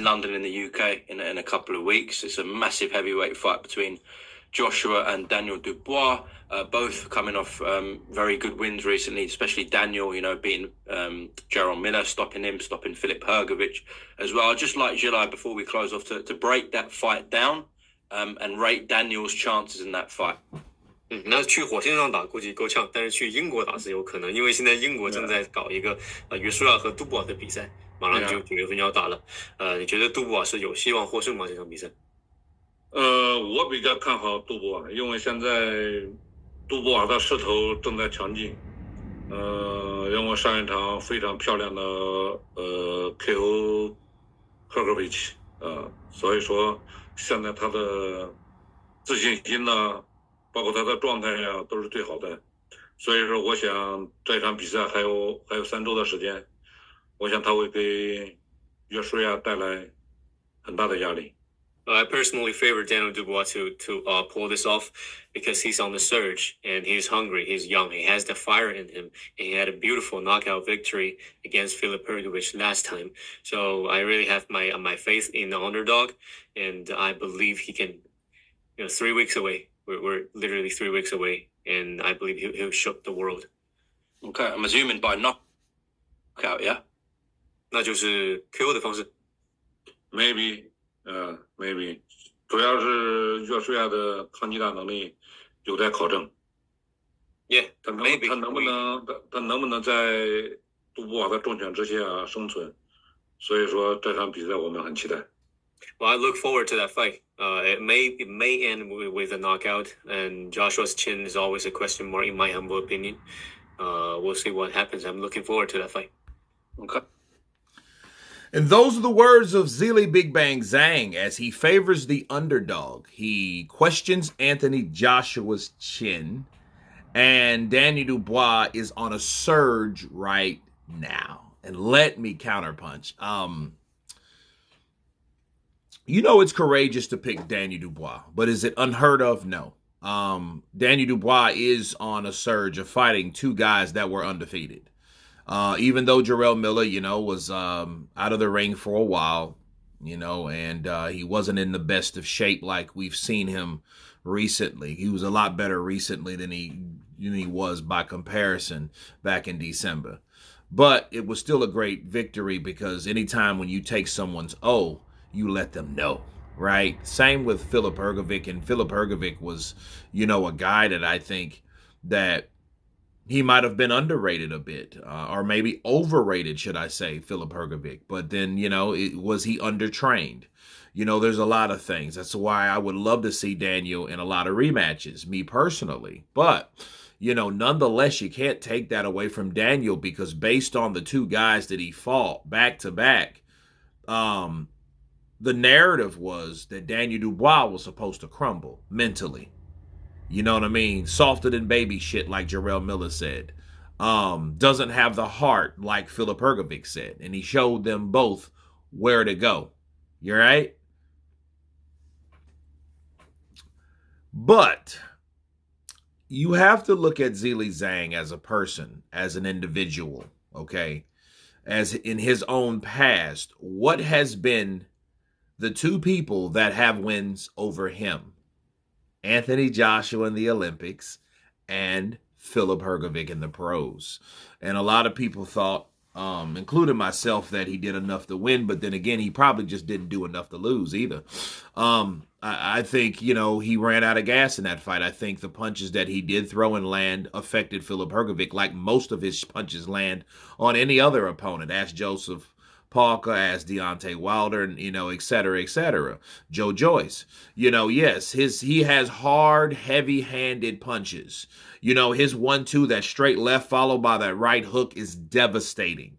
in London in the UK in a couple of weeks. It's a massive heavyweight fight between Joshua and Daniel Dubois, both coming off very good wins recently, especially Daniel, beating Jaron Miller, stopping Filip Hrgovic as well. I'd just like Zhilei, before we close off, to break that fight down and rate Daniel's chances in that fight. 那去火星上打估计够呛，但是去英国打是有可能，因为现在英国正在搞一个约书亚和杜布瓦的比赛，马上就9月份要打了。你觉得杜布瓦是有希望获胜吗？这场比赛？我比较看好杜布瓦，因为现在杜布瓦的势头正在强劲。因为上一场非常漂亮的KO Hrgovic，所以说现在他的自信心呢，包括他的状态呀，都是最好的。所以说，我想这场比赛还有3周的时间，我想他会给约书亚带来很大的压力。I personally favor Daniel Dubois to pull this off because he's on the surge and he's hungry, he's young, he has the fire in him, and he had a beautiful knockout victory against Filip Hrgovic last time. So I really have my faith in the underdog, and I believe he can. 3 weeks away. We're literally 3 weeks away, and I believe he'll shock the world. Okay, I'm assuming by knockout, yeah? 那就是 KO 的方式。Maybe，主要是约书亚的抗击打能力有待考证。Yeah, 他能不能在杜布瓦的重拳之下生存？所以说这场比赛我们很期待。Well, I look forward to that fight. It may end with a knockout, and Joshua's chin is always a question mark in my humble opinion. We'll see what happens. I'm looking forward to that fight. Okay. And those are the words of Zhilei Big Bang Zhang as he favors the underdog. He questions Anthony Joshua's chin, and Daniel Dubois is on a surge right now. And let me counterpunch. It's courageous to pick Daniel Dubois, but is it unheard of? No. Daniel Dubois is on a surge of fighting two guys that were undefeated. Even though Jarrell Miller, was out of the ring for a while, and he wasn't in the best of shape like we've seen him recently. He was a lot better recently than he was by comparison back in December. But it was still a great victory because anytime when you take someone's O, you let them know, right? Same with Filip Hrgovic, and Filip Hrgovic was, a guy that I think that he might have been underrated a bit, or maybe overrated, should I say, Filip Hrgovic. But then, was he undertrained? There's a lot of things. That's why I would love to see Daniel in a lot of rematches, me personally. But, nonetheless, you can't take that away from Daniel because based on the two guys that he fought back to back, the narrative was that Daniel Dubois was supposed to crumble mentally. You know what I mean? Softer than baby shit, like Jarrell Miller said. Doesn't have the heart, like Filip Hrgovic said. And he showed them both where to go. You right? But you have to look at Zhilei Zhang as a person, as an individual, okay? As in his own past, what has been the two people that have wins over him? Anthony Joshua in the Olympics and Filip Hrgovic in the pros. And a lot of people thought, including myself, that he did enough to win, but then again, he probably just didn't do enough to lose either. I think, he ran out of gas in that fight. I think the punches that he did throw and land affected Filip Hrgovic like most of his punches land on any other opponent. Ask Joseph Parker, as Deontay Wilder, and, et cetera, et cetera. Joe Joyce. Yes, he has hard, heavy-handed punches. His 1-2, that straight left followed by that right hook is devastating.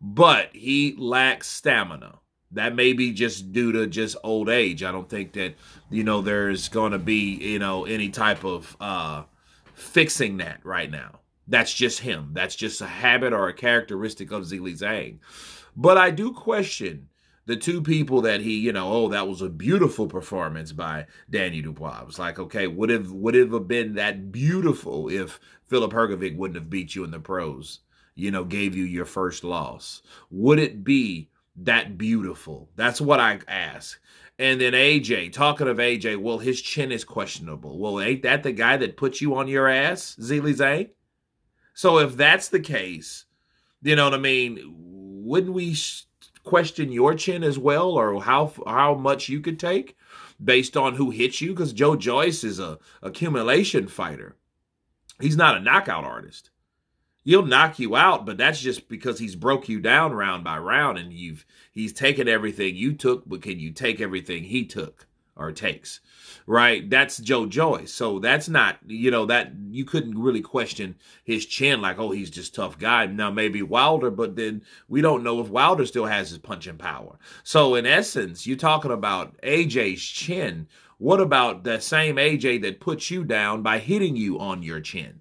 But he lacks stamina. That may be just due to just old age. I don't think that, there's going to be, any type of fixing that right now. That's just him. That's just a habit or a characteristic of Zhilei Zhang. But I do question the two people that he, that was a beautiful performance by Daniel Dubois. I was like, okay, would it have been that beautiful if Filip Hrgovic wouldn't have beat you in the pros, gave you your first loss? Would it be that beautiful? That's what I ask. And then AJ, talking of AJ, well, his chin is questionable. Well, ain't that the guy that put you on your ass, Zhilei Zhang? So if that's the case, you know what I mean, wouldn't we question your chin as well, or how much you could take based on who hits you? Because Joe Joyce is a accumulation fighter. He's not a knockout artist. He'll knock you out, but that's just because he's broke you down round by round, and he's taken everything you took, but can you take everything he took or takes? Right? That's Joe Joyce. So that's not, that you couldn't really question his chin like, oh, he's just tough guy. Now maybe Wilder, but then we don't know if Wilder still has his punching power. So in essence, you're talking about AJ's chin. What about that same AJ that puts you down by hitting you on your chin?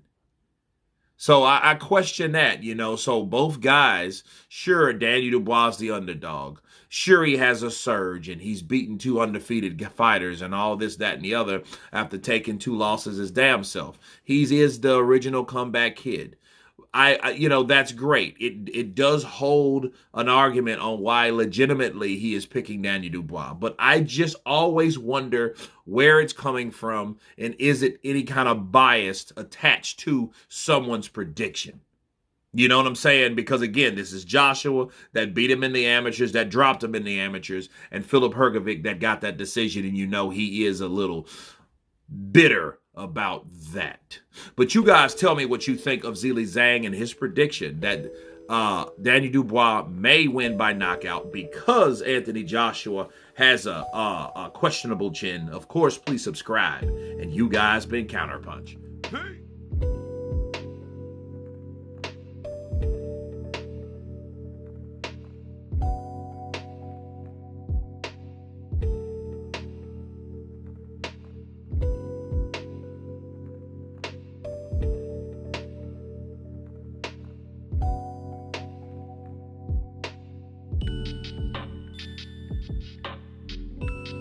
So I question that, So both guys, sure, Daniel Dubois is the underdog. Sure, he has a surge, and he's beaten 2 undefeated fighters and all this, that, and the other after taking 2 losses his damn self. He is the original comeback kid. That's great. It does hold an argument on why legitimately he is picking Daniel Dubois. But I just always wonder where it's coming from, and is it any kind of bias attached to someone's prediction? You know what I'm saying? Because again, this is Joshua that beat him in the amateurs, that dropped him in the amateurs, and Filip Hrgovic that got that decision, and he is a little bitter about that. But you guys tell me what you think of Zhilei Zhang and his prediction that Daniel Dubois may win by knockout because Anthony Joshua has a questionable chin. Of course, please subscribe. And you guys been Counterpunch.